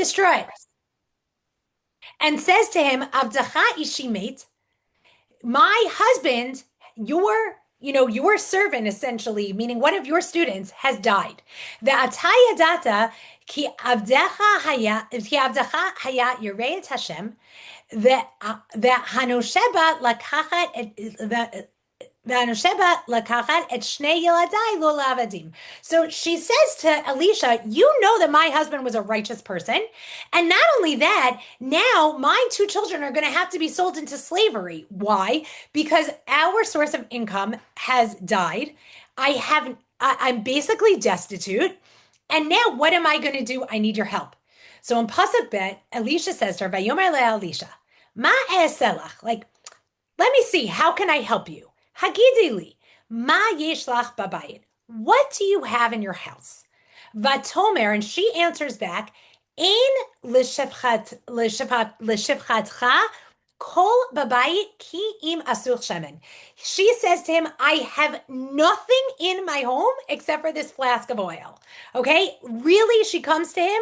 destroys, and says to him, Avdacha ishimit, my husband, your servant, essentially, meaning one of your students, has died. Ve'ataya data ki avdecha haya yirei et Hashem, והנושבה לקחת את שני ילדיי לא לעבדים. So she says to Elisha, you know that my husband was a righteous person. And not only that, now my two children are going to have to be sold into slavery. Why? Because our source of income has died. I'm basically destitute. And now what am I going to do? I need your help. So in Pasuk Bet, Elisha says to her, Vayomer le'Elisha, Ma e'eselach, like, let me see, how can I help you? Hagidi li, ma yesh lach babayit, what do you have in your house? Vatomer, and she answers back, Ein l'shivchatcha kol babayit ki im asur shemen. She says to him, I have nothing in my home except for this flask of oil. Okay, really, she comes to him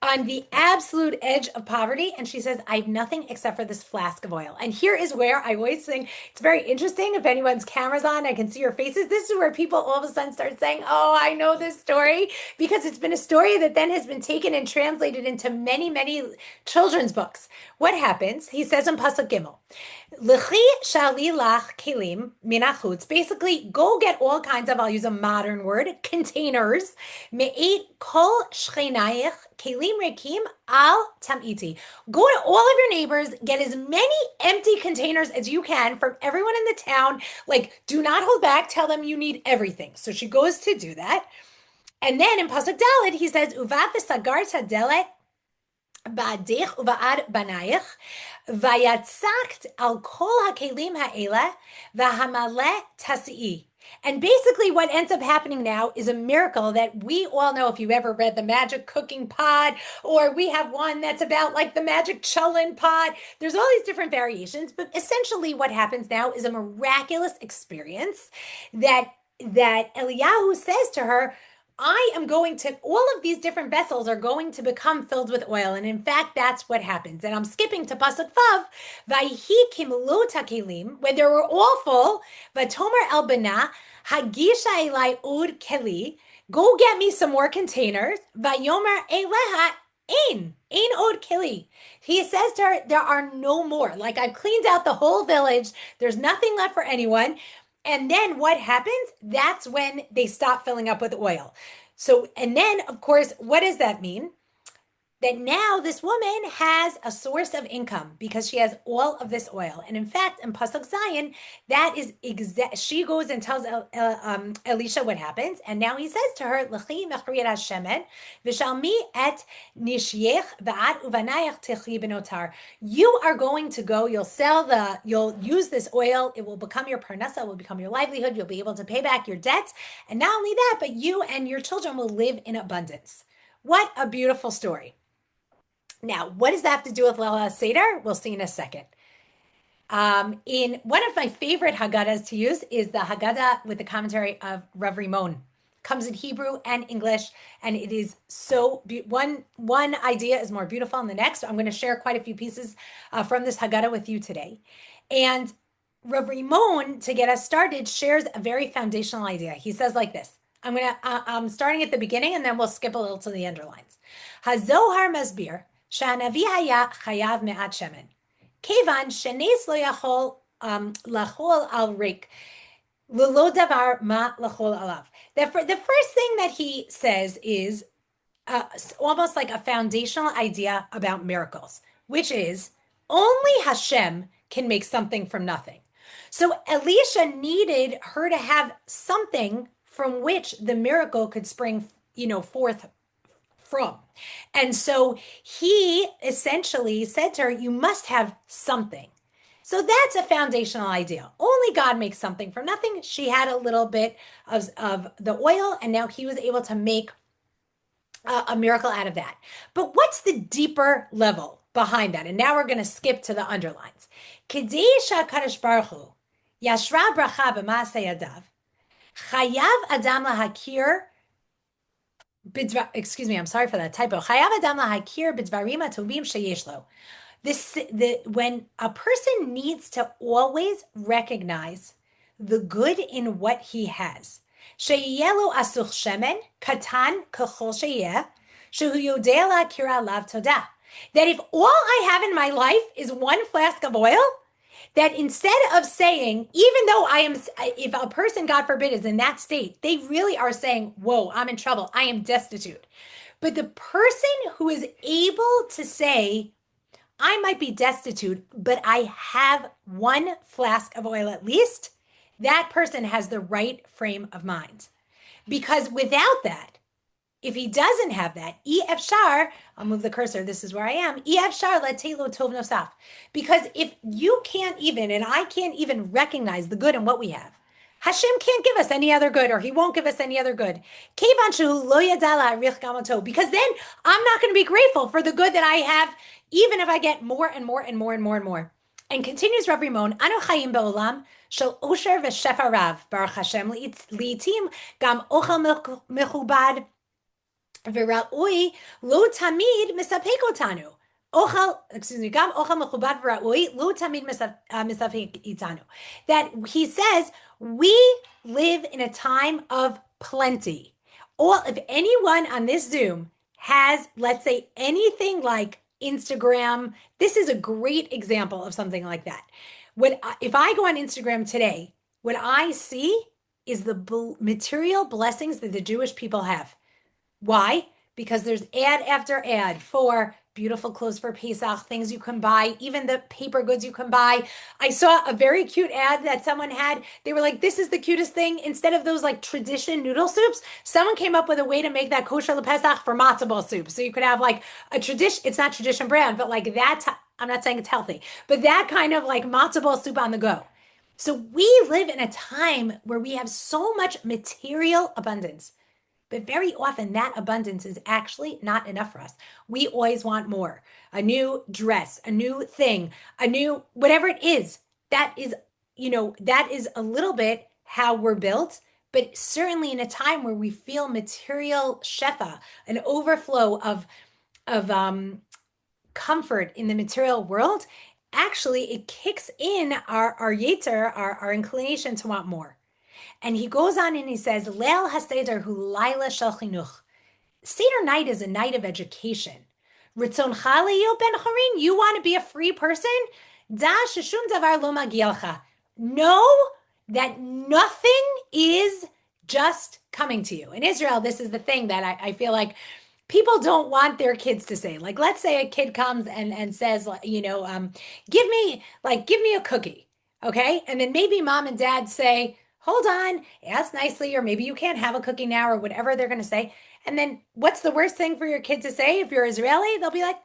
on the absolute edge of poverty. And she says, I have nothing except for this flask of oil. And here is where I always think it's very interesting. If anyone's camera's on, I can see your faces. This is where people all of a sudden start saying, oh, I know this story, because it's been a story that then has been taken and translated into many, many children's books. What happens? He says in Pasuk Gimel, L'chi shali lach kelim minachutz. Basically, go get all kinds of, I'll use a modern word, containers. Me'et kol shchenayich kelim rekim al tamiti. Go to all of your neighbors, get as many empty containers as you can from everyone in the town. Like, do not hold back. Tell them you need everything. So she goes to do that. And then in Pasuk Dalet, he says, Uvat v'sagarta delet ba'adich uva'ad banayich vayatzakt al kol hakelim ha'ela v'hamale tasi'i. And basically what ends up happening now is a miracle that we all know. If you've ever read the magic cooking pot, or we have one that's about like the magic cholent pot, there's all these different variations, but essentially what happens now is a miraculous experience that Eliyahu says to her, all of these different vessels are going to become filled with oil. And in fact, that's what happens. And I'm skipping to Pasuk Vav, Vayhi kimlu takelim, when they were all full, Vatomer el bana, Hagisha elai ud keli, go get me some more containers, Vayomer eleha ein od keli. He says to her, there are no more. Like, I've cleaned out the whole village. There's nothing left for anyone. And then what happens? That's when they stop filling up with oil. So, and then, of course, what does that mean? That now this woman has a source of income because she has all of this oil. And in fact, in Pasuk Zion, that is she goes and tells Elisha what happens. And now he says to her, L'chi mechriet hashemen, v'shalmi et nishyech v'ad uvanayach tichli benotar. You are going to go, you'll use this oil, it will become your parnasa, it will become your livelihood, you'll be able to pay back your debts. And not only that, but you and your children will live in abundance. What a beautiful story. Now, what does that have to do with Leil HaSeder? We'll see in a second. In one of my favorite Haggadahs to use is the Haggadah with the commentary of Rav Rimon. Comes in Hebrew and English, and it is so one idea is more beautiful than the next. So I'm going to share quite a few pieces from this Haggadah with you today. And Rav Rimon, to get us started, shares a very foundational idea. He says like this. I'm starting at the beginning, and then we'll skip a little to the underlines. HaZohar Masbir. שהנביא היה חייב מעט שמן. כיוון שנס לא יכול לאכול על ריק, ללא דבר מה לאכול עליו. The first thing that he says is almost like a foundational idea about miracles, which is only Hashem can make something from nothing. So Elisha needed her to have something from which the miracle could spring, forth from. And so he essentially said to her, you must have something. So that's a foundational idea. Only God makes something from nothing. She had a little bit of the oil, and now he was able to make a miracle out of that. But what's the deeper level behind that? And now we're going to skip to the underlines. Kadesh HaKadosh Baruch Hu Yashra Bracha B'Maaseh Yadav Chayav Adam Lahakir Excuse me, I'm sorry for that typo. Chayav adam lahakir b'dvarim hatovim sheyesh lo. When a person needs to always recognize the good in what he has. Sheyelo asuch shemen katan kachol sheyeh shehu yodea lahakir alav todah. That if all I have in my life is one flask of oil, that instead of saying, even though if a person, God forbid, is in that state, they really are saying, whoa, I'm in trouble. I am destitute. But the person who is able to say, I might be destitute, but I have one flask of oil at least, that person has the right frame of mind. Because without that, if he doesn't have that, EF I'll move the cursor, this is where I am, EF letelo tov nosaf. Because if you can't even, and I can't even recognize the good in what we have, Hashem can't give us any other good, or he won't give us any other good. Because then I'm not going to be grateful for the good that I have, even if I get more and more and more and more and more. And continues Rav Rimon, Anu chayim be'olam shel osher v'shefa rav, Baruch Hashem, li'itim gam ochel mechubad וראוי לא תמיד מספק אותנו. גם אוכל מכובד וראוי לא תמיד מספק איתנו. That he says, we live in a time of plenty. Or if anyone on this Zoom has, let's say, anything like Instagram, this is a great example of something like that. If I go on Instagram today, what I see is the material blessings that the Jewish people have. Why? Because there's ad after ad for beautiful clothes for Pesach, things you can buy, even the paper goods you can buy. I saw a very cute ad that someone had. They were like, this is the cutest thing. Instead of those like tradition noodle soups, someone came up with a way to make that kosher Pesach for matzo ball soup. So you could have like a tradition, it's not tradition brand, but like that, I'm not saying it's healthy, but that kind of like matzo ball soup on the go. So we live in a time where we have so much material abundance. But very often that abundance is actually not enough for us. We always want more. A new dress, a new thing, a new whatever it is. That is, that is a little bit how we're built, but certainly in a time where we feel material shefa, an overflow of comfort in the material world, actually it kicks in our yetzer, our inclination to want more. And he goes on and he says, Leil HaSeder hu laila shel chinuch. Seder night is a night of education. Ritzoncha le'yo ben chorin, you want to be a free person? Da sheshum davar lo magielcha. Know that nothing is just coming to you. In Israel, this is the thing that I feel like people don't want their kids to say. Like, let's say a kid comes and says, give me a cookie, okay? And then maybe mom and dad say, hold on, ask nicely, or maybe you can't have a cookie now, or whatever they're going to say. And then what's the worst thing for your kid to say? If you're Israeli, they'll be like,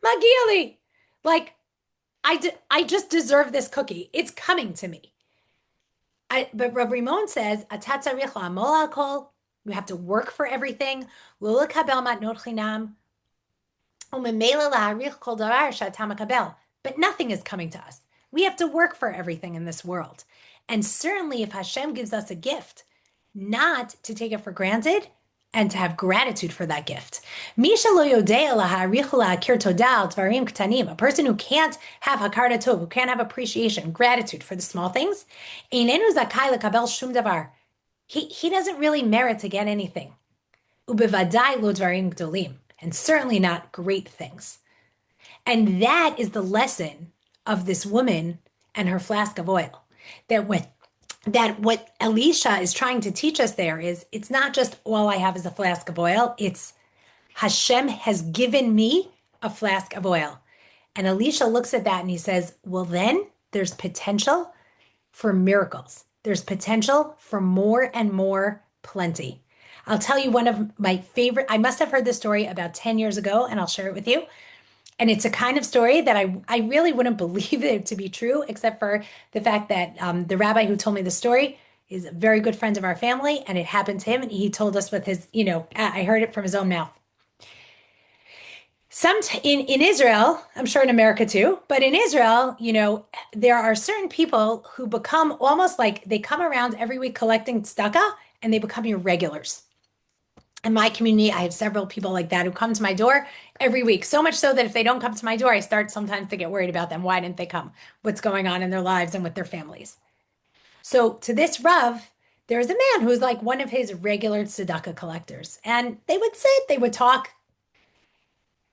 Magili. Like, I just deserve this cookie. It's coming to me. But Rav Rimon says, you have to work for everything. But nothing is coming to us. We have to work for everything in this world. And certainly if Hashem gives us a gift, not to take it for granted and to have gratitude for that gift. A person who can't have hakar tov, who can't have appreciation, gratitude for the small things, he doesn't really merit to get anything. And certainly not great things. And that is the lesson of this woman and her flask of oil. That what Elisha is trying to teach us there is, it's not just all I have is a flask of oil. It's Hashem has given me a flask of oil. And Elisha looks at that and he says, well, then there's potential for miracles. There's potential for more and more plenty. I'll tell you one of my favorite, I must have heard this story about 10 years ago, and I'll share it with you. And it's a kind of story that I really wouldn't believe it to be true, except for the fact that the rabbi who told me the story is a very good friend of our family, and it happened to him, and he told us with his, I heard it from his own mouth. In Israel, I'm sure in America too, but in Israel, there are certain people who become almost like they come around every week collecting tzedakah, and they become your regulars. In my community, I have several people like that who come to my door every week. So much so that if they don't come to my door, I start sometimes to get worried about them. Why didn't they come? What's going on in their lives and with their families? So to this Rav, there was a man who was like one of his regular tzedakah collectors. And they would sit, they would talk.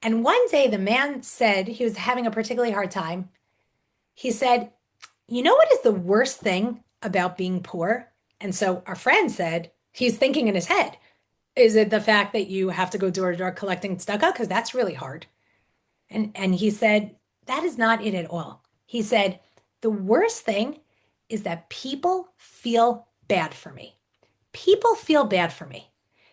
And one day the man said he was having a particularly hard time. He said, "You know what is the worst thing about being poor?" And so our friend said, he's thinking in his head, is it the fact that you have to go door to door collecting tzedakah? Because that's really hard. And he said, that is not it at all. He said, the worst thing is that people feel bad for me. People feel bad for me.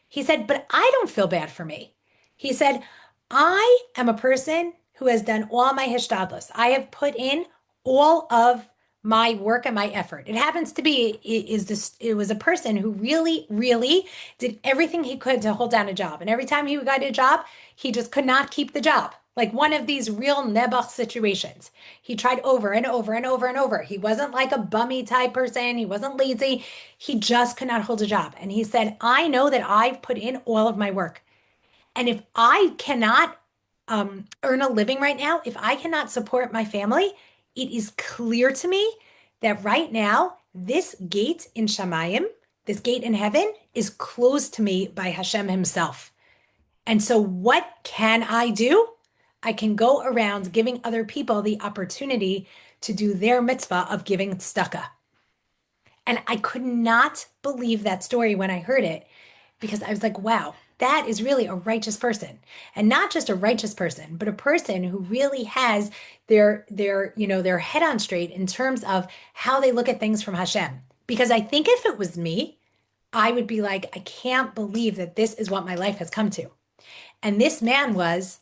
He said, but I don't feel bad for me. He said, I am a person who has done all my hishtadlus. I have put in all of my work and my effort. It happens to be it was a person who really, really did everything he could to hold down a job. And every time he got a job, he just could not keep the job. Like one of these real nebuch situations. He tried over and over and over and over. He wasn't like a bummy type person. He wasn't lazy. He just could not hold a job. And he said, I know that I've put in all of my work. And if I cannot earn a living right now, if I cannot support my family, it is clear to me that right now, this gate in Shamayim, this gate in heaven, is closed to me by Hashem himself. And so, what can I do? I can go around giving other people the opportunity to do their mitzvah of giving tzedakah. And I could not believe that story when I heard it because I was like, wow, that is really a righteous person. And not just a righteous person, but a person who really has their head on straight in terms of how they look at things from Hashem. Because I think if it was me, I would be like, I can't believe that this is what my life has come to. And this man was,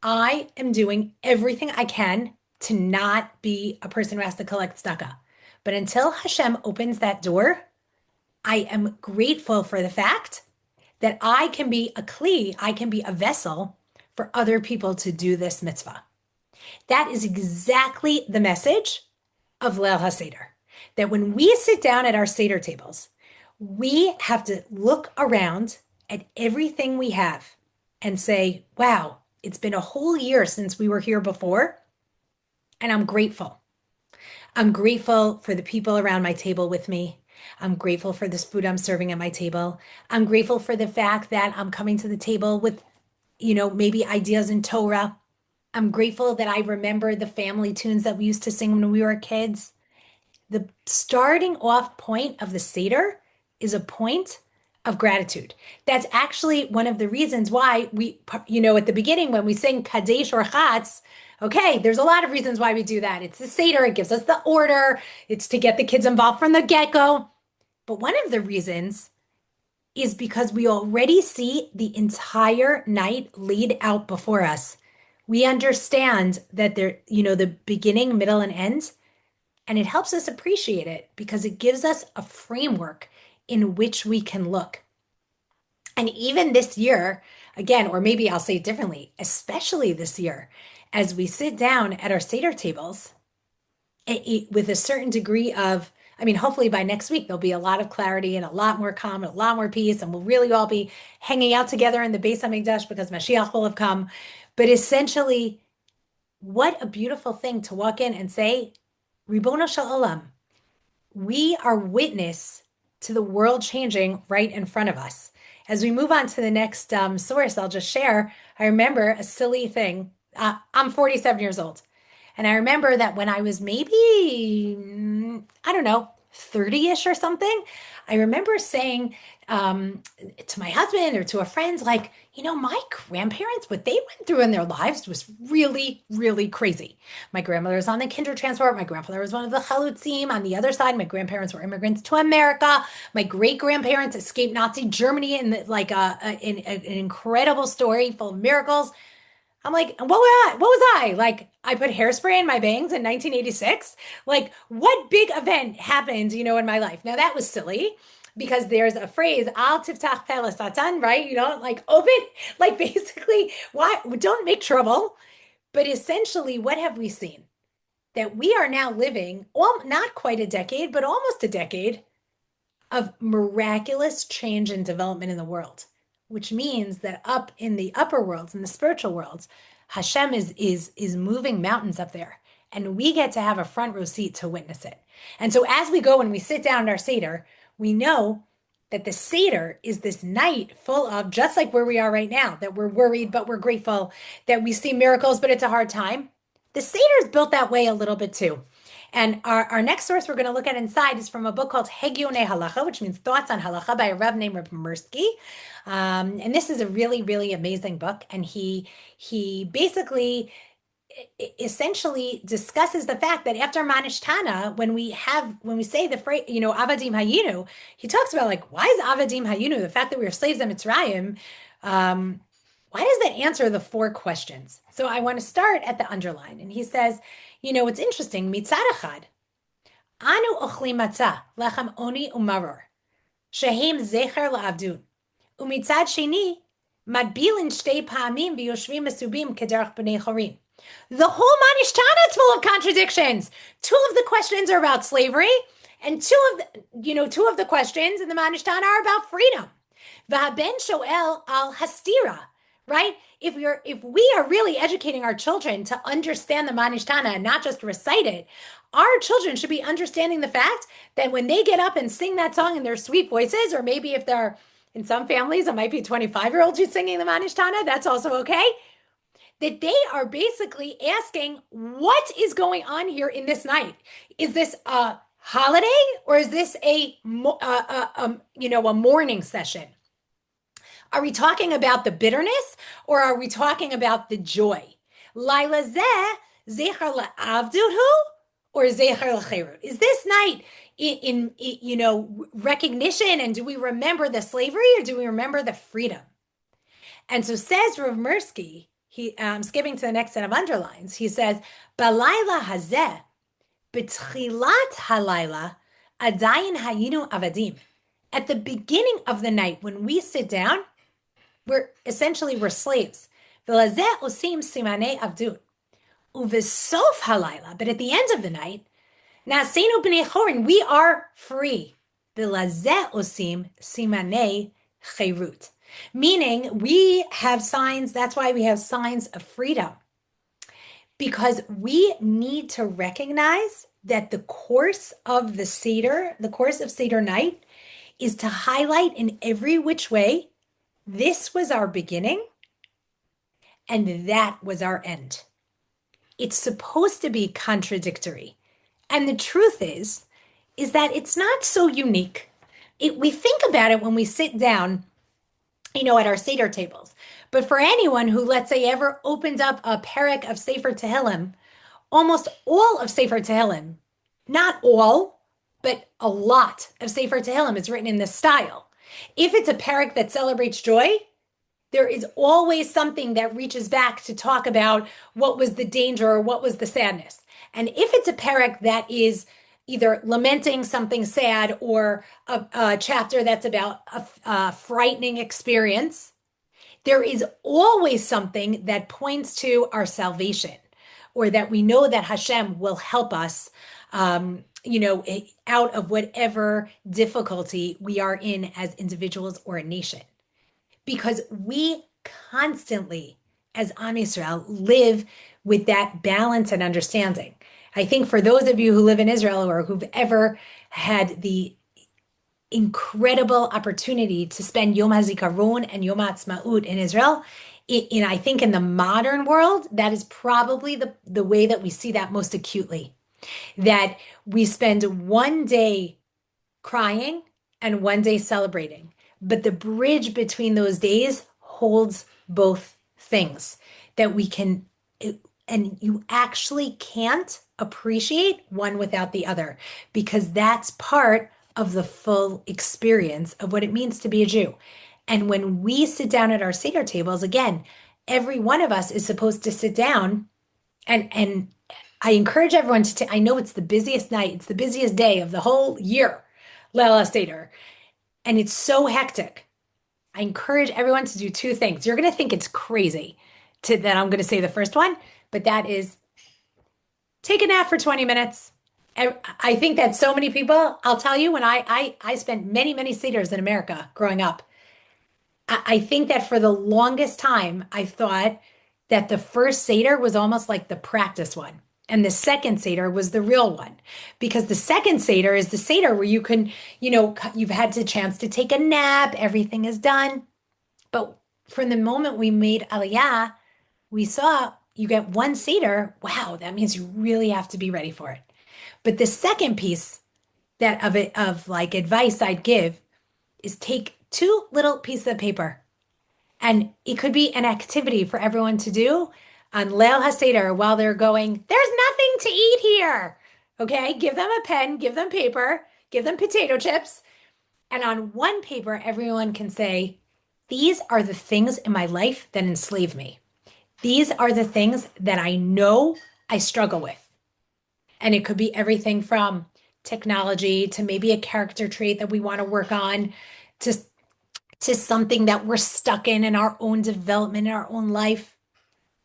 I am doing everything I can to not be a person who has to collect tzedakah. But until Hashem opens that door, I am grateful for the fact that I can be a kli, I can be a vessel for other people to do this mitzvah. That is exactly the message of Leil HaSeder. That when we sit down at our Seder tables, we have to look around at everything we have and say, wow, it's been a whole year since we were here before, and I'm grateful. I'm grateful for the people around my table with me. I'm grateful for this food I'm serving at my table. I'm grateful for the fact that I'm coming to the table with, maybe ideas in Torah. I'm grateful that I remember the family tunes that we used to sing when we were kids. The starting off point of the Seder is a point of gratitude. That's actually one of the reasons why we, at the beginning when we sing Kadesh or Chatz, okay, there's a lot of reasons why we do that. It's the Seder, it gives us the order, it's to get the kids involved from the get-go. But one of the reasons is because we already see the entire night laid out before us. We understand that the beginning, middle, and end, and it helps us appreciate it because it gives us a framework in which we can look. And even this year, again, or maybe I'll say it differently, especially this year, as we sit down at our Seder tables with a certain degree of, hopefully by next week, there'll be a lot of clarity and a lot more calm and a lot more peace, and we'll really all be hanging out together in the Beis HaMikdash because Mashiach will have come. But essentially, what a beautiful thing to walk in and say, Ribono Shel Olam, we are witness to the world changing right in front of us. As we move on to the next source, I'll just share, I remember a silly thing. I'm 47 years old. And I remember that when I was maybe, I don't know, 30-ish or something, I remember saying to my husband or to a friend, like, my grandparents, what they went through in their lives was really, really crazy. My grandmother was on the kinder transport. My grandfather was one of the chalutzim. On the other side, my grandparents were immigrants to America. My great-grandparents escaped Nazi Germany in an incredible story full of miracles. I'm like, what was I? Like, I put hairspray in my bangs in 1986. Like, what big event happened, in my life? Now, that was silly because there's a phrase, al tiftach peh satan, right? Like, open, like, basically, why? Don't make trouble. But essentially, what have we seen? That we are now living, not quite a decade, but almost a decade of miraculous change and development in the world. which means that up in the upper worlds, in the spiritual worlds, Hashem is moving mountains up there, and we get to have a front row seat to witness it. And so as we go and we sit down at our Seder, we know that the Seder is this night full of, just like where we are right now, that we're worried, but we're grateful, that we see miracles, but it's a hard time. The Seder is built that way a little bit too. And our next source we're going to look at inside is from a book called Hegyonei Halacha, which means Thoughts on Halacha by a Reb named Reb Mirsky. And this is a really, really amazing book. And he basically essentially discusses the fact that after Manishtana, when we say the phrase, Avadim Hayinu, he talks about like, why is Avadim Hayinu, the fact that we were slaves at Mitzrayim, why does that answer the four questions? So I want to start at the underline. And he says, it's interesting, Mitzad Echad, Anu ochli matzah, lechem oni umaror, shehem zecher la'avdut, umitzad sheni, madbilin shtei pa'amim v'yoshvim mesubim kederach b'nei chorim. The whole Manishtana is full of contradictions. Two of the questions are about slavery, and two of the questions in the Manishtana are about freedom. V'haben shoel al hastira, right? If we are really educating our children to understand the Manishtana and not just recite it, our children should be understanding the fact that when they get up and sing that song in their sweet voices, or maybe if they're in some families, it might be a 25-year-old who's singing the Manishtana, that's also okay. That they are basically asking, what is going on here in this night? Is this a holiday, or is this a mourning session? Are we talking about the bitterness, or are we talking about the joy? Laila zeh zecher la'avduhu, or zecher l'cherut? Is this night in recognition, and do we remember the slavery, or do we remember the freedom? And so says Rav Mirsky, skipping to the next set of underlines, he says, Balayla hazeh, b'tchilat halayla, adayin hayinu avadim. At the beginning of the night, when we sit down, we're slaves. V'lazeh osim simanei avdut. Uvesof halayla, but at the end of the night, na'asenu b'nei chorin, we are free. V'lazeh osim simanei cherut. Meaning we have signs, that's why we have signs of freedom. Because we need to recognize that the course of the Seder, the course of Seder night, is to highlight in every which way, this was our beginning, and that was our end. It's supposed to be contradictory. And the truth is that it's not so unique. We think about it when we sit down at our Seder tables. But for anyone who, let's say, ever opened up a perek of Sefer Tehillim, almost all of Sefer Tehillim, not all, but a lot of Sefer Tehillim is written in this style. If it's a perek that celebrates joy, there is always something that reaches back to talk about what was the danger or what was the sadness. And if it's a perek that is either lamenting something sad or a chapter that's about a frightening experience, there is always something that points to our salvation, or that we know that Hashem will help us, out of whatever difficulty we are in as individuals or a nation. Because we constantly, as Am Yisrael, live with that balance and understanding. I think for those of you who live in Israel or who've ever had the incredible opportunity to spend Yom HaZikaron and Yom HaAtzmaut in Israel, I think in the modern world, that is probably the way that we see that most acutely. That we spend one day crying and one day celebrating. But the bridge between those days holds both things. That we can, and you actually can't appreciate one without the other, because that's part of the full experience of what it means to be a Jew. And when we sit down at our Seder tables, again, every one of us is supposed to sit down, and I encourage everyone to, I know it's the busiest night, it's the busiest day of the whole year, Leil HaSeder, and it's so hectic. I encourage everyone to do two things. You're going to think it's crazy that I'm going to say the first one, but that is take a nap for 20 minutes. I think that so many people, I'll tell you, when I spent many, many Seders in America growing up, I think that for the longest time, I thought that the first Seder was almost like the practice one. And the second Seder was the real one. Because the second Seder is the Seder where you can, you've had the chance to take a nap, everything is done. But from the moment we made Aliyah, we saw you get one Seder. Wow, that means you really have to be ready for it. But the second piece of like advice I'd give is take two little pieces of paper, and it could be an activity for everyone to do on Leil HaSeder while they're going, there's nothing to eat here. Okay, give them a pen, give them paper, give them potato chips. And on one paper, everyone can say, these are the things in my life that enslave me. These are the things that I know I struggle with. And it could be everything from technology to maybe a character trait that we want to work on to, to something that we're stuck in our own development, in our own life.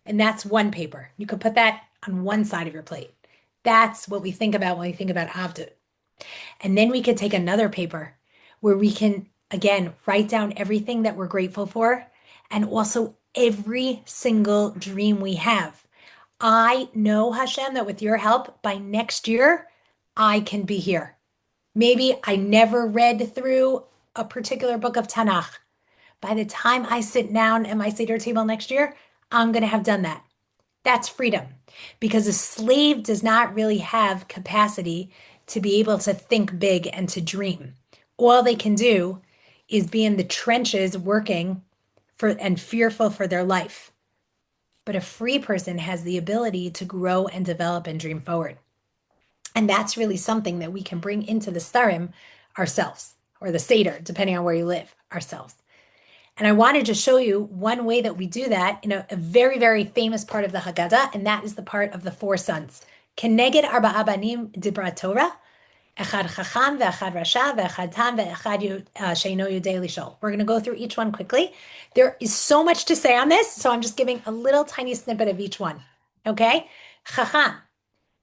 And that's one paper. You could put that on one side of your plate. That's what we think about when we think about Avdut. And then we could take another paper where we can, again, write down everything that we're grateful for and also every single dream we have. I know, Hashem, that with your help, by next year, I can be here. Maybe I never read through a particular book of Tanakh. By the time I sit down at my Seder table next year, I'm going to have done that. That's freedom, because a slave does not really have capacity to be able to think big and to dream. All they can do is be in the trenches working for and fearful for their life. But a free person has the ability to grow and develop and dream forward. And that's really something that we can bring into the Starim ourselves, or the Seder, depending on where you live, ourselves. And I wanted to show you one way that we do that in a very, very famous part of the Haggadah, and that is the part of the four sons. Keneged arba'a banim dibra Torah, echad chacham ve'echad rasha ve'echad tam ve'echad sheino yudei lishol. We're going to go through each one quickly. There is so much to say on this, so I'm just giving a little tiny snippet of each one. Okay? Chacham,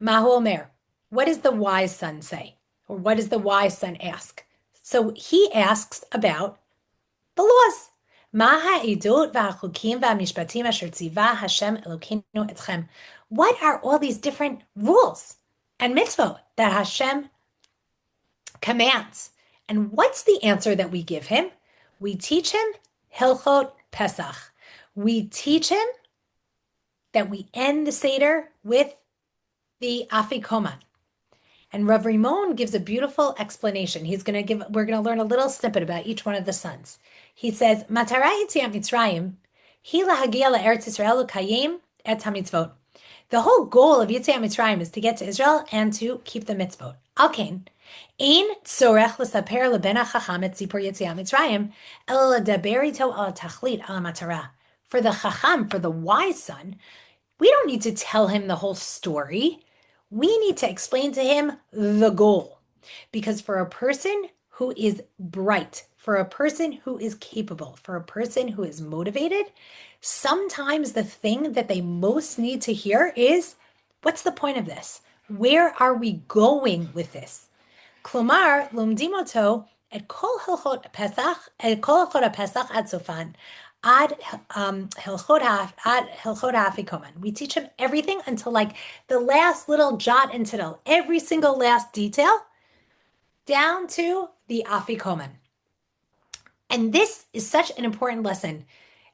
mahu omer. What does the wise son say? Or what does the wise son ask? So he asks about the laws. What are all these different rules and mitzvot that Hashem commands? And what's the answer that we give him? We teach him Hilchot Pesach. We teach him that we end the Seder with the Afikoman. And Rav Rimon gives a beautiful explanation. We're going to learn a little snippet about each one of the sons. He says, Matara Yetziat Mitzrayim, hi lahagia la'eretz Yisrael ukayim et hamitzvot. The whole goal of Yetziat Mitzrayim is to get to Israel and to keep the mitzvot. Alkein, ein tzorech l'saper leben hachacham et zipor Yetziat Mitzrayim, ela l'daber ito al tachlit al matara. For the chacham, for the wise son, we don't need to tell him the whole story. We need to explain to him the goal. Because for a person who is bright, for a person who is capable, for a person who is motivated, sometimes the thing that they most need to hear is, what's the point of this? Where are we going with this? Klomar lomdim oto et kol hilchot Pesach ad sofan. Ad hilchot ha'afikoman. We teach him everything until like the last little jot and tittle, every single last detail, down to the afikoman. And this is such an important lesson,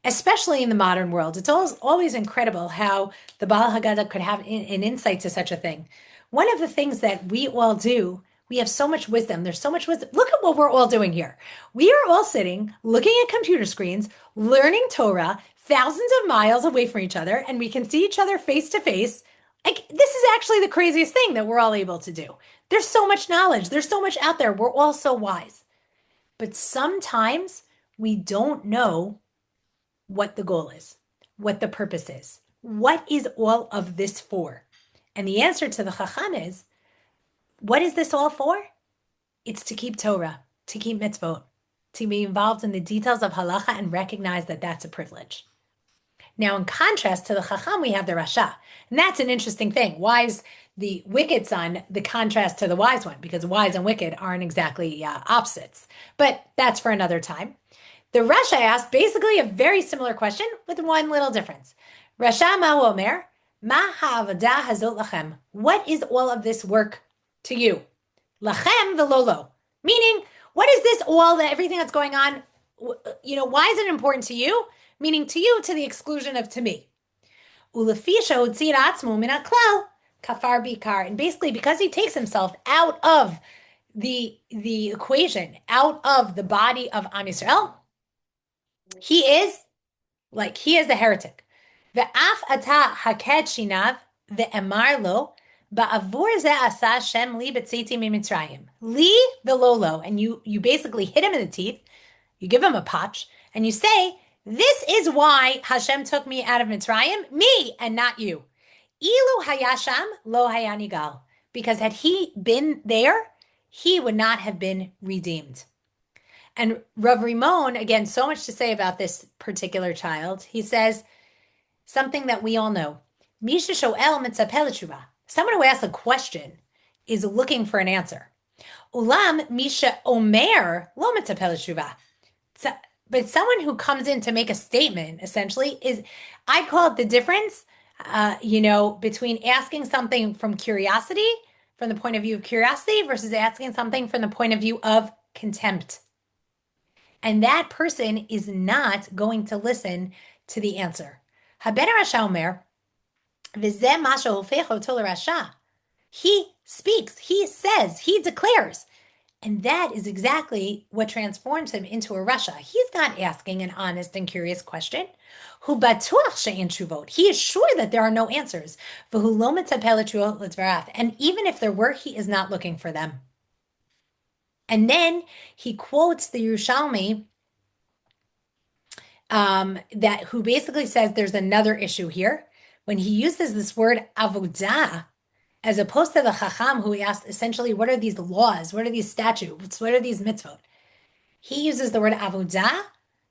especially in the modern world. It's always incredible how the Baal Haggadah could have an insight to such a thing. One of the things that we all do, we have so much wisdom. There's so much wisdom. Look at what we're all doing here. We are all sitting, looking at computer screens, learning Torah, thousands of miles away from each other, and we can see each other face to face. Like, this is actually the craziest thing that we're all able to do. There's so much knowledge. There's so much out there. We're all so wise. But sometimes we don't know what the goal is, what the purpose is. What is all of this for? And the answer to the Chacham is, what is this all for? It's to keep Torah, to keep mitzvot, to be involved in the details of halacha and recognize that that's a privilege. Now, in contrast to the Chacham, we have the Rasha. And that's an interesting thing. Why is the wicked son the contrast to the wise one? Because wise and wicked aren't exactly opposites. But that's for another time. The Rasha asked basically a very similar question with one little difference. Rasha ma omer, ma ha'avodah hazot lachem. What is all of this work to you? Lachem v'lolo. Meaning, what is this all, everything that's going on? Why is it important to you? Meaning to you to the exclusion of to me. Ulefisha hotzir atzmo min haklal kafar bikar. And basically, because he takes himself out of the equation, out of the body of Am Yisrael, he is the heretic. Ve'af ata haked shinav ve'emar lo ba'avur ze asa Shem li b'tziti mimitzrayim. Li velolo. And you basically hit him in the teeth, you give him a potch, and you say, this is why Hashem took me out of Mitzrayim, me and not you. Ilu hayasham lo hayanigal. Because had he been there, he would not have been redeemed. And Rav Rimon, again, so much to say about this particular child. He says something that we all know. Misha sho'el mitzapeh l'tshuva. Someone who asks a question is looking for an answer. Ulam misha omer lo mitzapeh l'tshuva. But someone who comes in to make a statement, essentially, is, I call it the difference, between asking something from curiosity, from the point of view of curiosity, versus asking something from the point of view of contempt. And that person is not going to listen to the answer. Haben Rasha Omer, v'zeh ma she'hofech oto l'rasha. He speaks, he says, he declares. And that is exactly what transforms him into a Rasha. He's not asking an honest and curious question. Hu batuach she'en tshuvot. He is sure that there are no answers. V'hu lo mitzapeh l'tshuvot l'dvarav. And even if there were, he is not looking for them. And then he quotes the Yerushalmi, who basically says there's another issue here. When he uses this word avodah, as opposed to the Chacham, who he asked essentially, what are these laws? What are these statutes? What are these mitzvot? He uses the word avodah,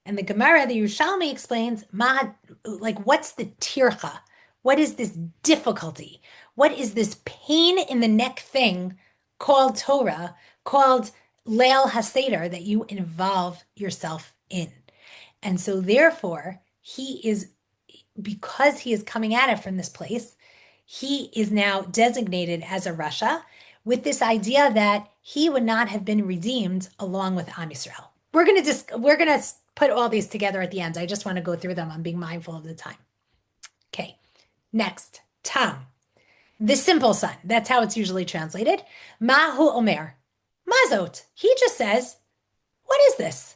and the Gemara, the Yerushalmi, explains, what's the tircha? What is this difficulty? What is this pain in the neck thing called Torah, called Leil HaSeder, that you involve yourself in? And so therefore, because he is coming at it from this place, he is now designated as a Rasha with this idea that he would not have been redeemed along with Am Yisrael. We're gonna put all these together at the end. I just want to go through them. I'm being mindful of the time. Okay, next, Tam, the simple son. That's how it's usually translated. Mahu Omer, Mazot. He just says, what is this?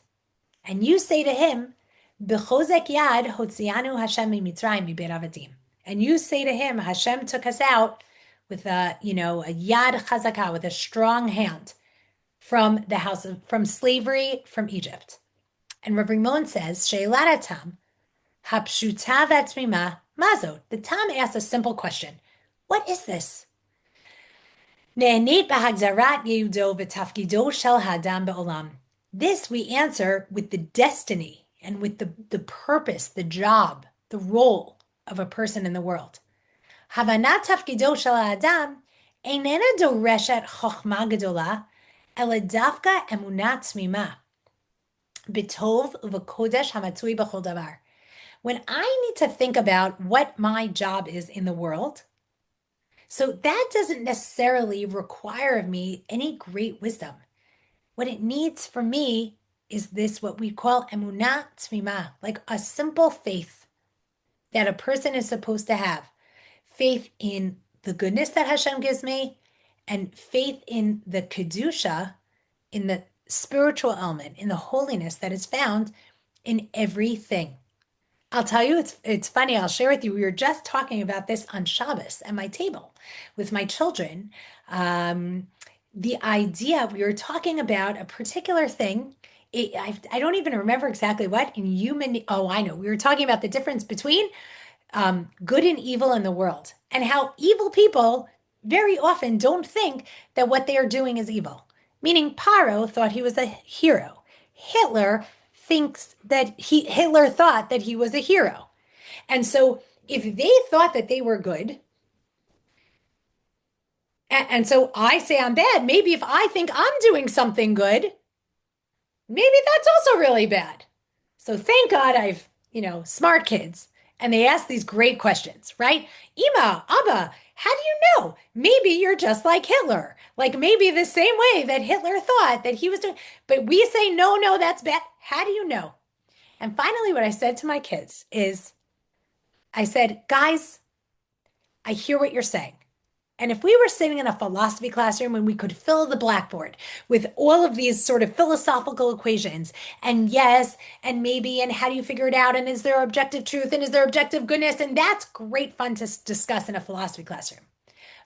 And you say to him, B'chozek yad hotzianu Hashem mitzrayim mibeir avadim. And you say to him, Hashem took us out with a yad chazakah, with a strong hand from slavery from Egypt. And Rav Rimon says, She'elat Tam, hapshuta v'atzmima mazot. The Tam asks a simple question. What is this? Ne'enit b'hagzarat yehudo v'tafkido shel hadam be'olam. This we answer with the destiny and with the purpose, the job, the role of a person in the world. Havanat tafkido shel ha'adam einena doreshet chokhma gedola ela dafka emunat tzmima b'tov u'v'kodesh hamatzui b'chol davar. When I need to think about what my job is in the world, so that doesn't necessarily require of me any great wisdom. What it needs for me is this, what we call emunah tzmima, like a simple faith that a person is supposed to have. Faith in the goodness that Hashem gives me, and faith in the kedusha, in the spiritual element, in the holiness that is found in everything. I'll tell you, it's funny, I'll share with you, we were just talking about this on Shabbos at my table with my children. The idea, we were talking about a particular thing, I don't even remember exactly what, I know, we were talking about the difference between good and evil in the world, and how evil people very often don't think that what they are doing is evil. Meaning Paro thought he was a hero. Hitler thought that he was a hero. And so if they thought that they were good, and so I say I'm bad, maybe if I think I'm doing something good, maybe that's also really bad. So thank God smart kids. And they ask these great questions, right? Ima, Abba, how do you know? Maybe you're just like Hitler. Like maybe the same way that Hitler thought that he was doing. But we say, no, no, that's bad. How do you know? And finally, what I said to my kids is, I said, guys, I hear what you're saying. And if we were sitting in a philosophy classroom and we could fill the blackboard with all of these sort of philosophical equations, and yes, and maybe, and how do you figure it out? And is there objective truth? And is there objective goodness? And that's great fun to discuss in a philosophy classroom.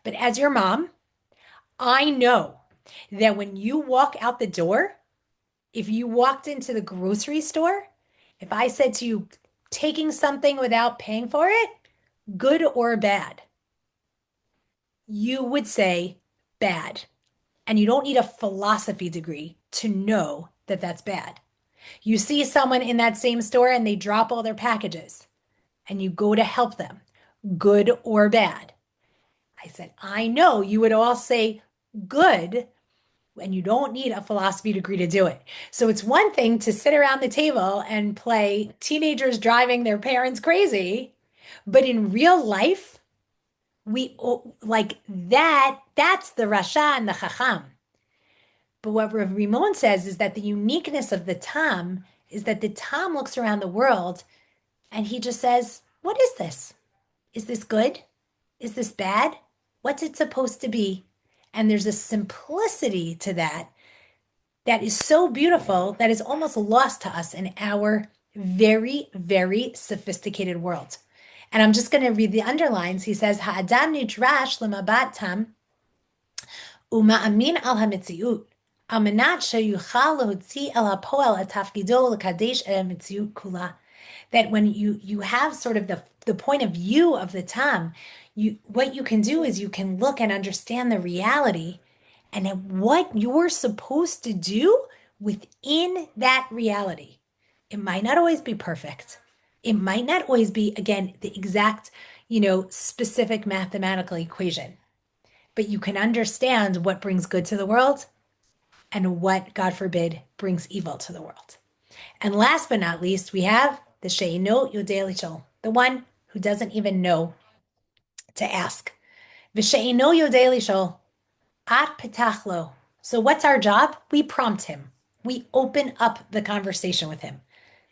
But as your mom, I know that when you walk out the door, if you walked into the grocery store, if I said to you, taking something without paying for it, good or bad, you would say bad. And you don't need a philosophy degree to know that that's bad. You see someone in that same store and they drop all their packages and you go to help them, good or bad. I said, I know you would all say good, and you don't need a philosophy degree to do it. So it's one thing to sit around the table and play teenagers driving their parents crazy, but in real life, we like that's the Rasha and the Chacham. But what Rav Rimon says is that the uniqueness of the Tam is that the Tam looks around the world and he just says, what is this? Is this good? Is this bad? What's it supposed to be? And there's a simplicity to that that is so beautiful that is almost lost to us in our very, very sophisticated world. And I'm just going to read the underlines. He says, Ha'adam nidrash lemabat tam uma'amin al hamitziut. Al menat sheyuchal lehotzi el hapoel et tafkido lekadesh el hamitziut kula. That when you have sort of the point of view of the tam, what you can do is you can look and understand the reality and what you're supposed to do within that reality. It might not always be perfect. It might not always be, again, the exact, specific mathematical equation, but you can understand what brings good to the world and what, God forbid, brings evil to the world. And last but not least, we have the She'ino Yodei Lishol, the one who doesn't even know to ask. V'she'ino Yodei Lishol, at petachlo. So what's our job? We prompt him. We open up the conversation with him.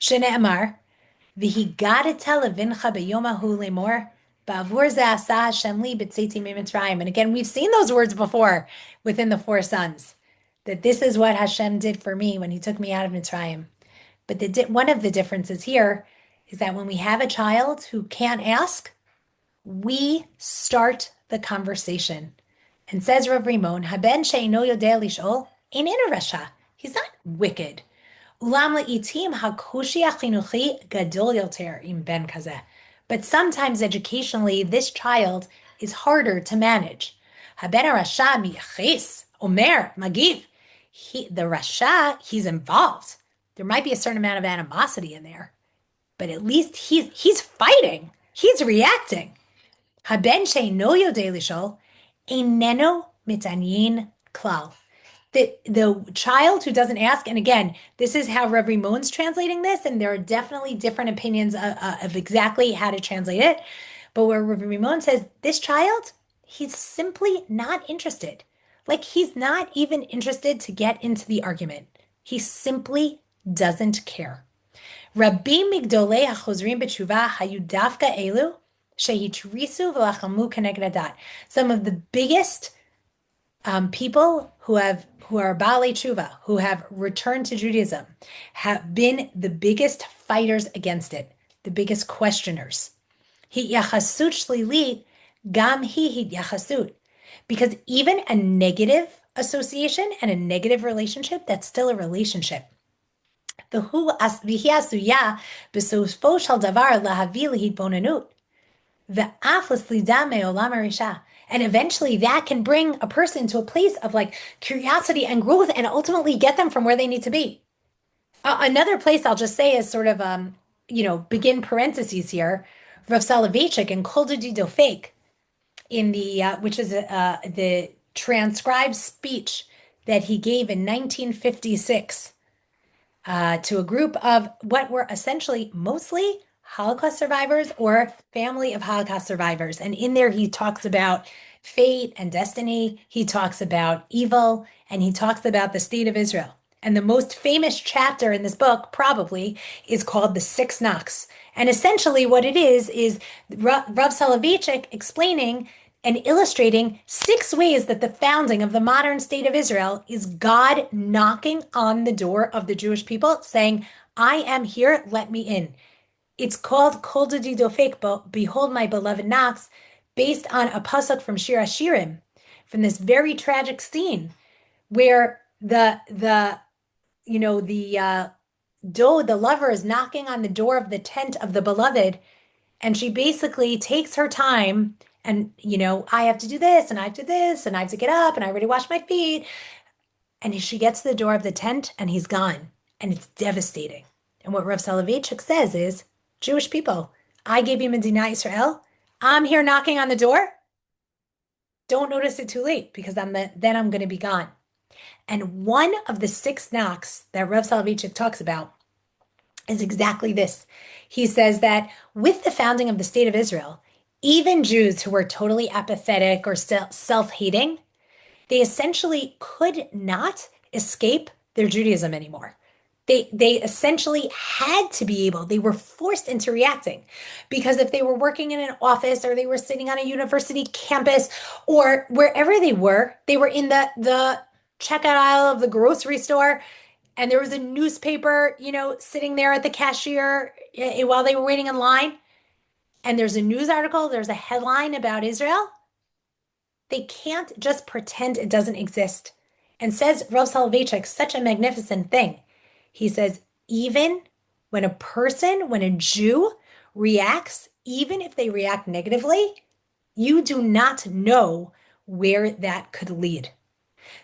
Shene'emar, v'higadeta levincha beyomahu lemor, ba'avur ze asa Hashem li b'tzeiti mi'mitzrayim. And again, we've seen those words before within the four sons, that this is what Hashem did for me when he took me out of Mitzrayim. But one of the differences here is that when we have a child who can't ask, we start the conversation. And says Rav Rimon, Haben she'ino yodei lish'ol, einin rasha. He's not wicked. Ulam le'itim hakoshi achinuchi gadol yoter im ben kazeh. But sometimes educationally, this child is harder to manage. Haben rasha mi'achis, omer, magiv. The rasha, he's involved. There might be a certain amount of animosity in there, but at least he's fighting. He's reacting. Haben she'ino yodei lish'ol, eineno mitanyin klal. The child who doesn't ask, and again, this is how Rav Rimon's translating this, and there are definitely different opinions of exactly how to translate it. But where Rav Rimon says, this child, he's simply not interested. Like he's not even interested to get into the argument. He simply doesn't care. Rabbi migdolei hachozrim b'tshuva hayu dafka elu shehitrisu v'lachamu keneged hadat. Some of the biggest people who are Baalei Tshuva, who have returned to Judaism, have been the biggest fighters against it, the biggest questioners. Hityachasut shlilit gam hi hityachasut. Because even a negative association and a negative relationship, that's still a relationship. And eventually that can bring a person to a place of like curiosity and growth and ultimately get them from where they need to be. Another place I'll just say is sort of, begin parentheses here, Rav Soloveitchik and Kol Dudi Dofek in which is the transcribed speech that he gave in 1956 to a group of what were essentially mostly Holocaust survivors or family of Holocaust survivors. And in there, he talks about fate and destiny. He talks about evil, and he talks about the state of Israel. And the most famous chapter in this book probably is called The Six Knocks. And essentially, what it is Rav Soloveitchik explaining and illustrating six ways that the founding of the modern state of Israel is God knocking on the door of the Jewish people, saying, I am here, let me in. It's called Kol Dodi Dofek, Behold My Beloved Knocks, based on a pasuk from Shir Hashirim, from this very tragic scene where the lover is knocking on the door of the tent of the beloved, and she basically takes her time and, I have to do this and I have to do this and I have to get up and I already washed my feet. And she gets to the door of the tent and he's gone. And it's devastating. And what Rav Soloveitchik says is, Jewish people, I gave you Medina Israel. I'm here knocking on the door. Don't notice it too late because then I'm going to be gone. And one of the six knocks that Rav Soloveitchik talks about is exactly this. He says that with the founding of the state of Israel, even Jews who were totally apathetic or self-hating, they essentially could not escape their Judaism anymore. They essentially had to be able, they were forced into reacting because if they were working in an office or they were sitting on a university campus or wherever they were in the checkout aisle of the grocery store and there was a newspaper, sitting there at the cashier while they were waiting in line and there's a news article, there's a headline about Israel, they can't just pretend it doesn't exist. And says Rav Soloveitchik such a magnificent thing. He says, even when a Jew reacts, even if they react negatively, you do not know where that could lead.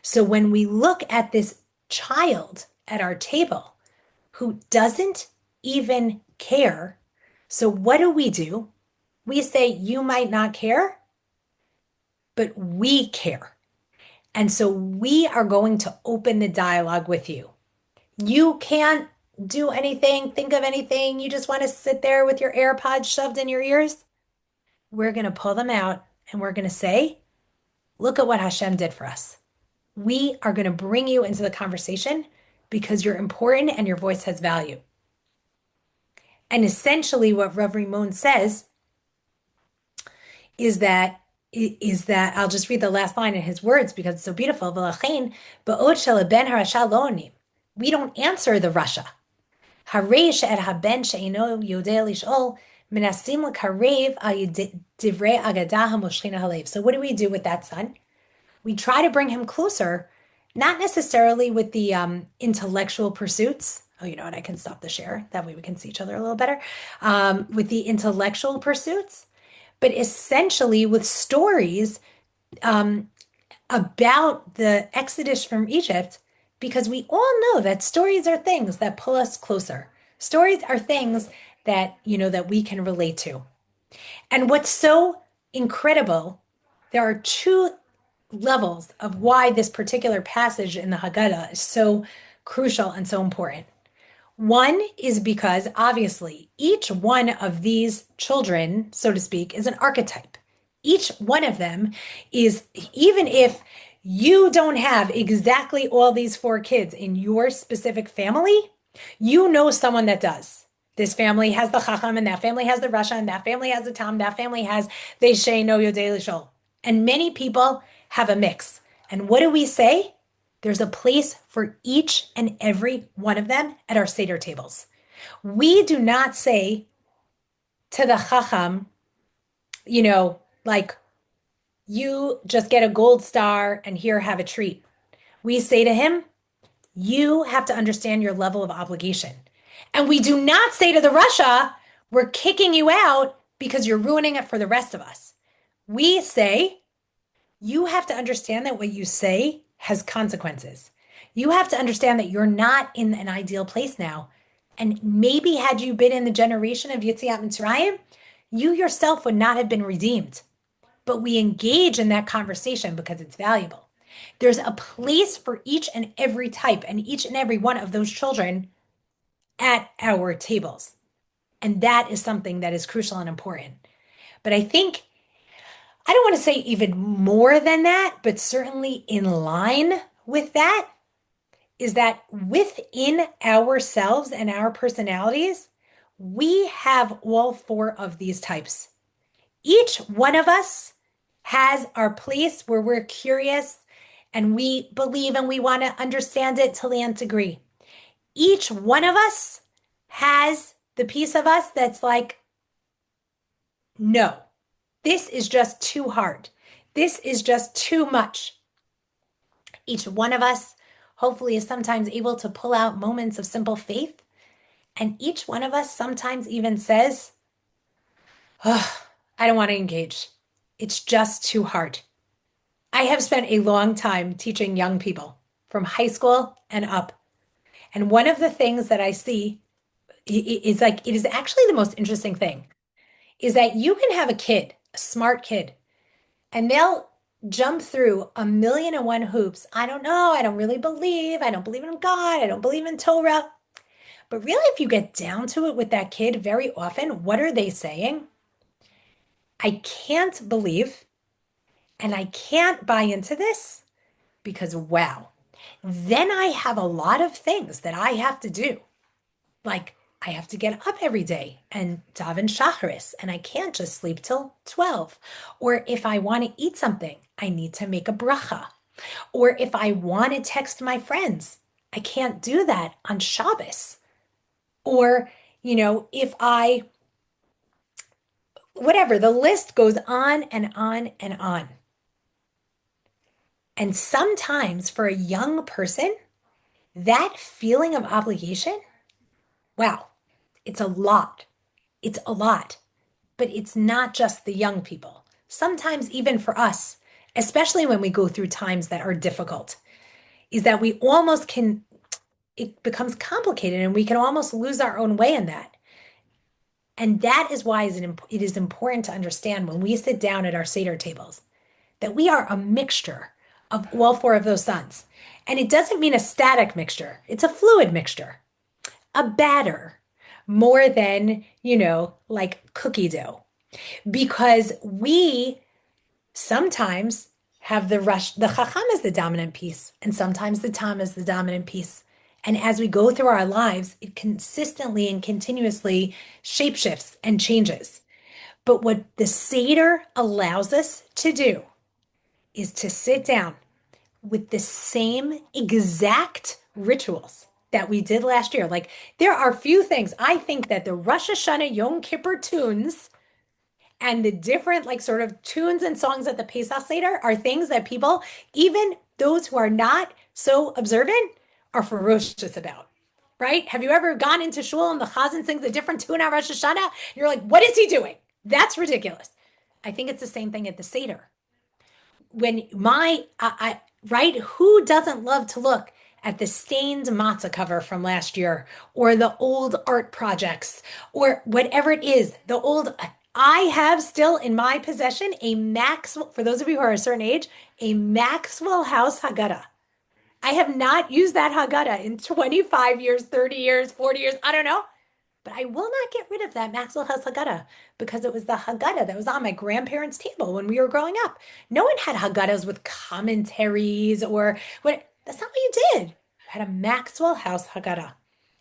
So when we look at this child at our table who doesn't even care, so what do? We say, you might not care, but we care. And so we are going to open the dialogue with you. You can't do anything, think of anything. You just want to sit there with your AirPods shoved in your ears. We're going to pull them out and we're going to say, look at what Hashem did for us. We are going to bring you into the conversation because you're important and your voice has value. And essentially what Rav Rimon says is that I'll just read the last line in his words because it's so beautiful. We don't answer the Russia. So what do we do with that son? We try to bring him closer, not necessarily with the intellectual pursuits. Oh, you know what? I can stop the share. That way we can see each other a little better. With the intellectual pursuits, but essentially with stories about the Exodus from Egypt, because we all know that stories are things that pull us closer. Stories are things that, that we can relate to. And what's so incredible, there are two levels of why this particular passage in the Haggadah is so crucial and so important. One is because obviously each one of these children, so to speak, is an archetype. Each one of them is, even if you don't have exactly all these four kids in your specific family, you know someone that does. This family has the Chacham, and that family has the Rasha, and that family has the Tam, that family has the Sheino Yodei Lishol. And many people have a mix. And what do we say? There's a place for each and every one of them at our Seder tables. We do not say to the Chacham, like, you just get a gold star and here, have a treat. We say to him, you have to understand your level of obligation. And we do not say to the Russia, we're kicking you out because you're ruining it for the rest of us. We say, you have to understand that what you say has consequences. You have to understand that you're not in an ideal place now. And maybe had you been in the generation of Yetziat Mitzrayim, you yourself would not have been redeemed. But we engage in that conversation because it's valuable. There's a place for each and every type and each and every one of those children at our tables. And that is something that is crucial and important. But I think, I don't want to say even more than that, but certainly in line with that is that within ourselves and our personalities, we have all four of these types. Each one of us has our place where we're curious and we believe and we want to understand it to the nth degree. Each one of us has the piece of us that's like, no, this is just too hard. This is just too much. Each one of us, hopefully, is sometimes able to pull out moments of simple faith. And each one of us sometimes even says, oh, I don't want to engage. It's just too hard. I have spent a long time teaching young people from high school and up. And one of the things that I see is like, it is actually the most interesting thing is that you can have a kid, a smart kid, and they'll jump through a million and one hoops. I don't know. I don't really believe. I don't believe in God. I don't believe in Torah. But really, if you get down to it with that kid, very often, what are they saying? I can't believe and I can't buy into this because, wow, then I have a lot of things that I have to do. Like, I have to get up every day and daven shacharis, and I can't just sleep till 12. Or if I want to eat something, I need to make a bracha. Or if I want to text my friends, I can't do that on Shabbos. Or, if I, whatever, the list goes on and on and on. And sometimes for a young person, that feeling of obligation, wow, it's a lot. It's a lot. But it's not just the young people. Sometimes, even for us, especially when we go through times that are difficult, is that we almost can, it becomes complicated and we can almost lose our own way in that. And that is why it is important to understand when we sit down at our Seder tables that we are a mixture of all four of those sons. And it doesn't mean a static mixture, it's a fluid mixture, a batter more than, like cookie dough. Because we sometimes have the chacham is the dominant piece, and sometimes the tam is the dominant piece. And as we go through our lives, it consistently and continuously shapeshifts and changes. But what the Seder allows us to do is to sit down with the same exact rituals that we did last year. Like, there are few things. I think that the Rosh Hashanah Yom Kippur tunes and the different, like, sort of tunes and songs at the Pesach Seder are things that people, even those who are not so observant, are ferocious about. Right? Have you ever gone into shul and the chazan sings a different tune at Rosh Hashanah? You're like, what is he doing? That's ridiculous. I think it's the same thing at the Seder. When right, who doesn't love to look at the stained matzah cover from last year or the old art projects or whatever it is, I have still in my possession a Maxwell, for those of you who are a certain age, a Maxwell House Haggadah. I have not used that Haggadah in 25 years, 30 years, 40 years, I don't know. But I will not get rid of that Maxwell House Haggadah because it was the Haggadah that was on my grandparents' table when we were growing up. No one had Haggadahs with commentaries or what. That's not what you did. You had a Maxwell House Haggadah.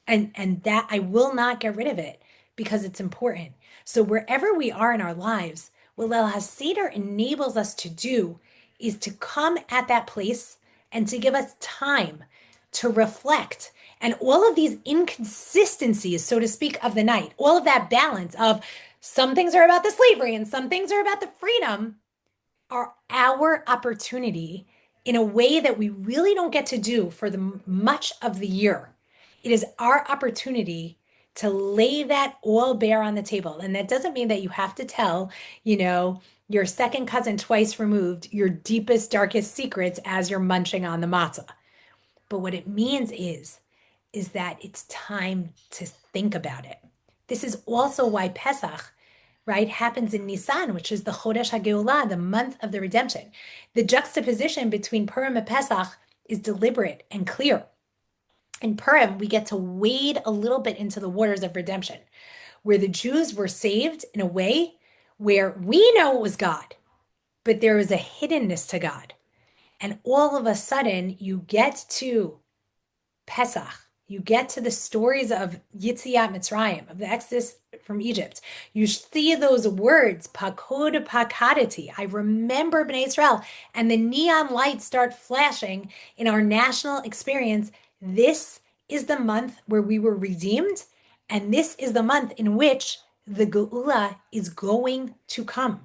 And that I will not get rid of it because it's important. So wherever we are in our lives, what Leil HaSeder enables us to do is to come at that place and to give us time to reflect. And all of these inconsistencies, so to speak, of the night, all of that balance of some things are about the slavery and some things are about the freedom, are our opportunity in a way that we really don't get to do for the much of the year. It is our opportunity to lay that all bare on the table. And that doesn't mean that you have to tell, your second cousin twice removed your deepest, darkest secrets as you're munching on the matzah. But what it means is that it's time to think about it. This is also why Pesach, right, happens in Nisan, which is the Chodesh HaGeulah, the month of the redemption. The juxtaposition between Purim and Pesach is deliberate and clear. In Purim, we get to wade a little bit into the waters of redemption, where the Jews were saved in a way where we know it was God, but there is a hiddenness to God. And all of a sudden, you get to Pesach. You get to the stories of Yitziat Mitzrayim, of the Exodus from Egypt. You see those words, Pakod Pakadati. I remember Bnei Israel, and the neon lights start flashing in our national experience. This is the month where we were redeemed, and this is the month in which the Geula is going to come.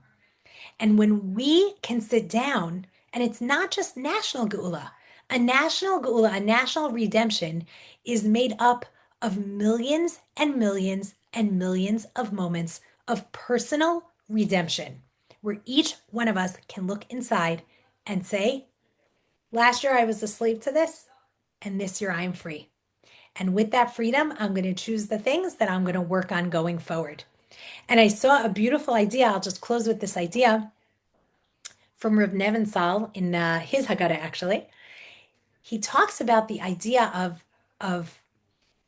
And when we can sit down, and it's not just national geula, a national redemption is made up of millions and millions and millions of moments of personal redemption, where each one of us can look inside and say, last year I was a slave to this, and this year I am free. And with that freedom, I'm going to choose the things that I'm going to work on going forward. And I saw a beautiful idea. I'll just close with this idea from Rav Nevinsal in his Haggadah, actually. He talks about the idea of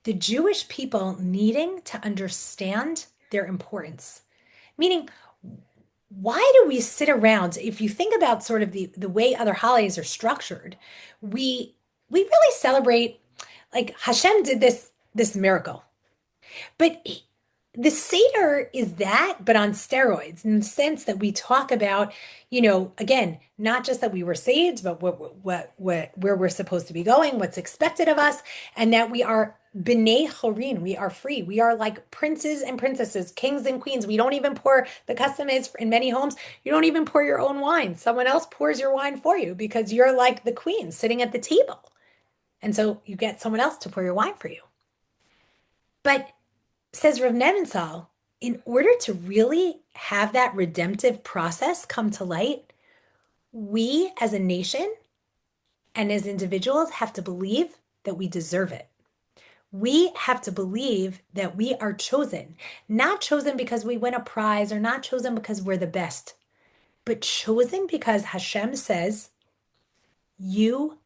the Jewish people needing to understand their importance. Meaning, why do we sit around? If you think about sort of the way other holidays are structured, we really celebrate like Hashem did this miracle. But the Seder is that, but on steroids, in the sense that we talk about, again, not just that we were saved, but where we're supposed to be going, what's expected of us, and that we are b'nei chorin, we are free. We are like princes and princesses, kings and queens. We don't even pour, the custom is in many homes, you don't even pour your own wine. Someone else pours your wine for you because you're like the queen sitting at the table. And so you get someone else to pour your wine for you. But says Rav Nevinsal, in order to really have that redemptive process come to light, we as a nation and as individuals have to believe that we deserve it. We have to believe that we are chosen, not chosen because we win a prize or not chosen because we're the best, but chosen because Hashem says, you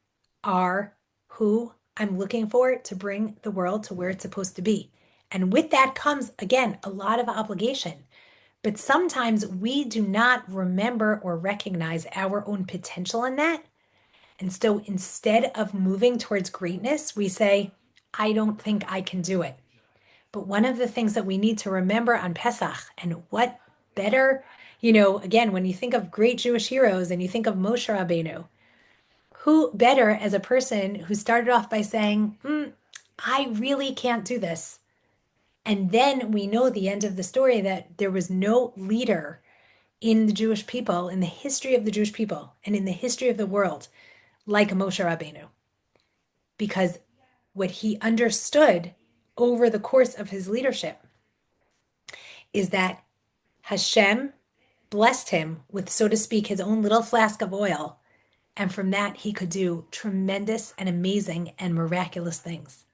are who I'm looking for to bring the world to where it's supposed to be. And with that comes, again, a lot of obligation. But sometimes we do not remember or recognize our own potential in that. And so instead of moving towards greatness, we say, I don't think I can do it. But one of the things that we need to remember on Pesach, and what better, again, when you think of great Jewish heroes and you think of Moshe Rabbeinu, who better as a person who started off by saying, I really can't do this. And then we know the end of the story that there was no leader in the Jewish people, in the history of the Jewish people, and in the history of the world like Moshe Rabbeinu. Because what he understood over the course of his leadership is that Hashem blessed him with, so to speak, his own little flask of oil. And from that, he could do tremendous and amazing and miraculous things.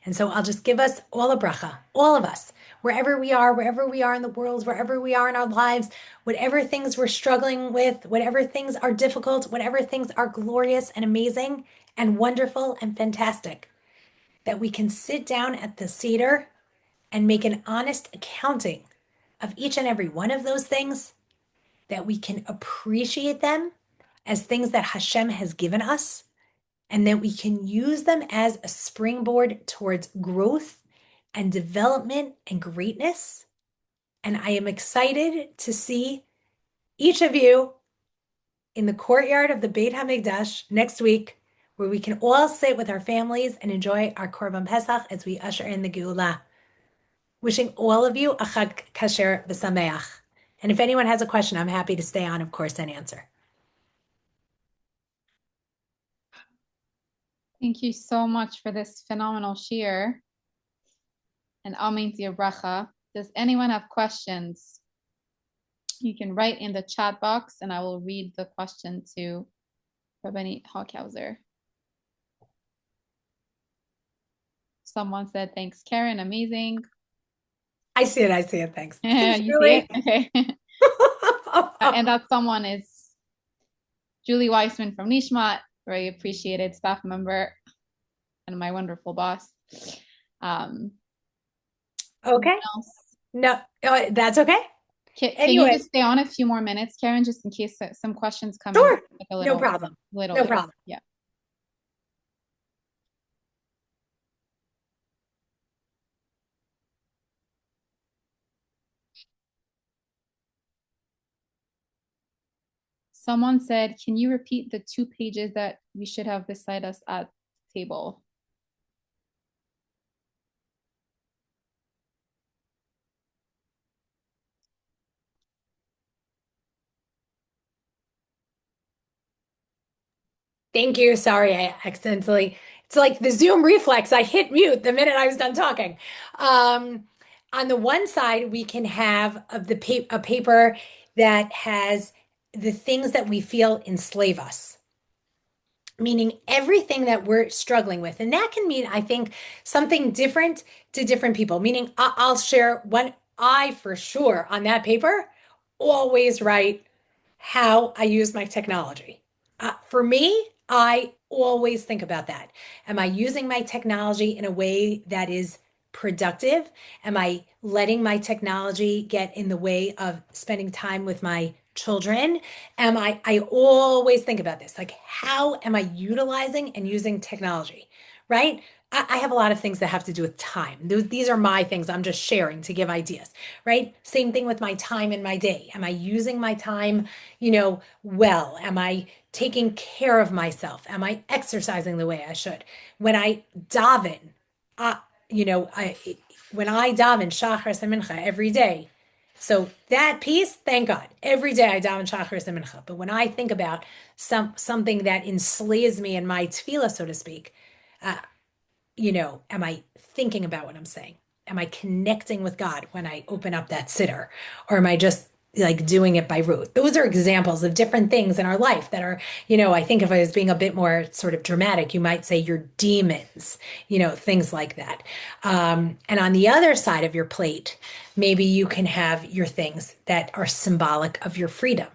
And so I'll just give us all a bracha, all of us, wherever we are in the world, wherever we are in our lives, whatever things we're struggling with, whatever things are difficult, whatever things are glorious and amazing and wonderful and fantastic, that we can sit down at the Seder and make an honest accounting of each and every one of those things, that we can appreciate them as things that Hashem has given us, and that we can use them as a springboard towards growth and development and greatness. And I am excited to see each of you in the courtyard of the Beit HaMikdash next week, where we can all sit with our families and enjoy our Korban Pesach as we usher in the Geulah. Wishing all of you a Chag Kasher V'Sameach. And if anyone has a question, I'm happy to stay on, of course, and answer. Thank you so much for this phenomenal shir. And Amin to your bracha. Does anyone have questions? You can write in the chat box and I will read the question to Rabbanit Hochhauser. Someone said, thanks, Karen, amazing. I see it, thanks. Yeah, you see it? Okay. And that someone is Julie Weissman from Nishmat, very appreciated staff member. and my wonderful boss. Um, Anyone Okay. else? No, that's okay. Can you Anyway, just stay on a few more minutes, Karen, just in case some questions come in sure. like a No problem. little No later? problem. Yeah. Someone said, can you repeat the 2 pages that we should have beside us at the table? Thank you. Sorry, I accidentally. It's like the Zoom reflex. I hit mute the minute I was done talking. Um, on the one side, we can have a paper that has the things that we feel enslave us, meaning everything that we're struggling with. And that can mean, I think, something different to different people, meaning I'll share one. I, for sure, on that paper, always write how I use my technology. For me, I always think about that. Am I using my technology in a way that is productive? Am I letting my technology get in the way of spending time with my children? I always think about this, like, how am I utilizing and using technology, right? I have a lot of things that have to do with time. These are my things I'm just sharing to give ideas, right? Same thing with my time in my day. Am I using my time, well? Am I taking care of myself? Am I exercising the way I should? When I daven, uh, you know, I when I daven Shachar and Mincha every day, so that piece, thank God, every day I daven Shachar and Mincha. But when I think about something that enslaves me in my tefillah, so to speak, uh, am I thinking about what I'm saying? Am I connecting with God when I open up that siddur? Or am I just like doing it by rote? Those are examples of different things in our life that are, I think if I was being a bit more sort of dramatic, you might say your demons, things like that. And on the other side of your plate, maybe you can have your things that are symbolic of your freedom.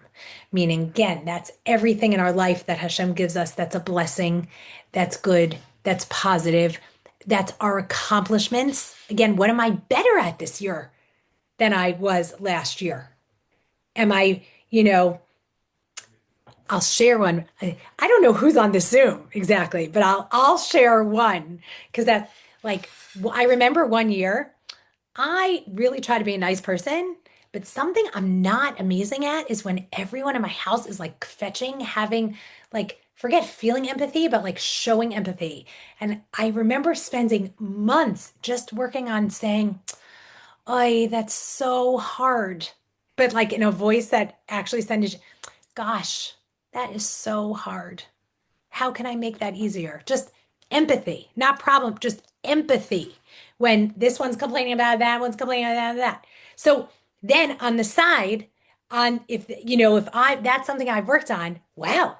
Meaning, again, that's everything in our life that Hashem gives us that's a blessing, that's good, that's positive, that's our accomplishments. Again, what am I better at this year than I was last year? Am I, I'll share one. I don't know who's on the Zoom exactly, but I'll share one because that like I remember one year I really try to be a nice person, but something I'm not amazing at is when everyone in my house is like fetching, having like, forget feeling empathy, but like showing empathy. And I remember spending months just working on saying, "Oy, that's so hard." But like in a voice that actually sounded, "Gosh, that is so hard. How can I make that easier?" Just empathy, not problem, just empathy. When this one's complaining about that, one's complaining about that. So then on the side, on if I that's something I've worked on, wow,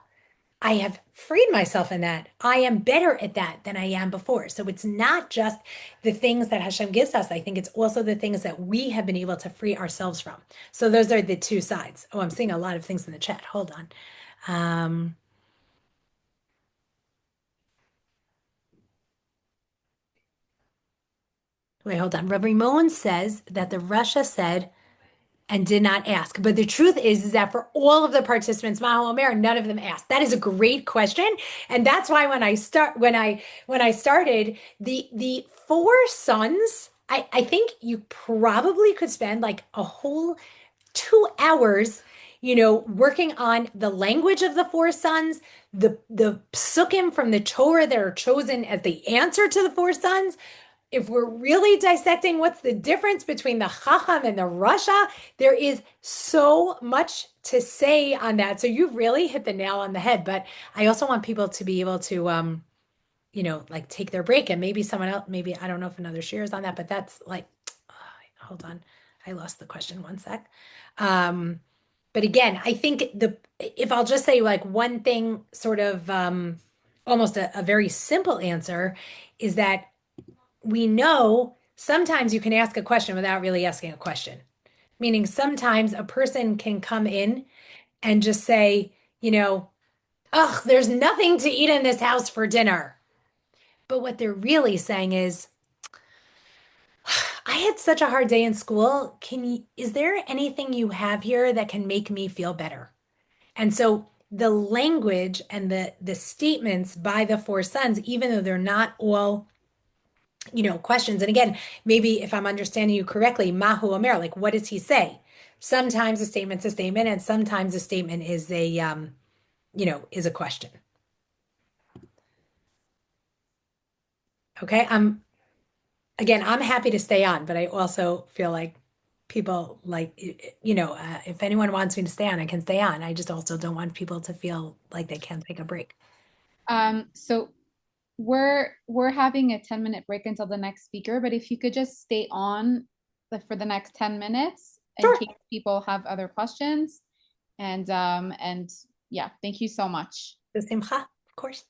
I have freed myself in that. I am better at that than I am before. So it's not just the things that Hashem gives us. I think it's also the things that we have been able to free ourselves from. So those are the two sides. Oh, I'm seeing a lot of things in the chat. Hold on. Um, Wait, hold on. Rabbi Moen says that the Russia said and did not ask. But the truth is that for all of the participants, Maho Omer, none of them asked. That is a great question. And that's why when I started, the four sons, I think you probably could spend like a whole 2 hours, working on the language of the four sons, the psukim from the Torah that are chosen as the answer to the four sons. If we're really dissecting what's the difference between the Chacham and the Rasha, there is so much to say on that. So you've really hit the nail on the head. But I also want people to be able to, like take their break and maybe someone else, maybe I don't know if another shares on that, but that's like, hold on, I lost the question. One sec. Um, but again, I think if I'll just say like one thing, sort of almost a very simple answer is that we know sometimes you can ask a question without really asking a question. Meaning sometimes a person can come in and just say, ugh, there's nothing to eat in this house for dinner. But what they're really saying is, I had such a hard day in school. Is there anything you have here that can make me feel better? And so the language and the statements by the four sons, even though they're not all, questions. And again, maybe if I'm understanding you correctly, Mahu Omer, like what does he say? Sometimes a statement's a statement, and sometimes a statement is is a question. Okay. I'm happy to stay on, but I also feel like people like, if anyone wants me to stay on, I can stay on. I just also don't want people to feel like they can't take a break. So we're having a 10-minute break until the next speaker, but if you could just stay on for the next 10 minutes in Sure. case people have other questions. And yeah, thank you so much. The simcha, of course.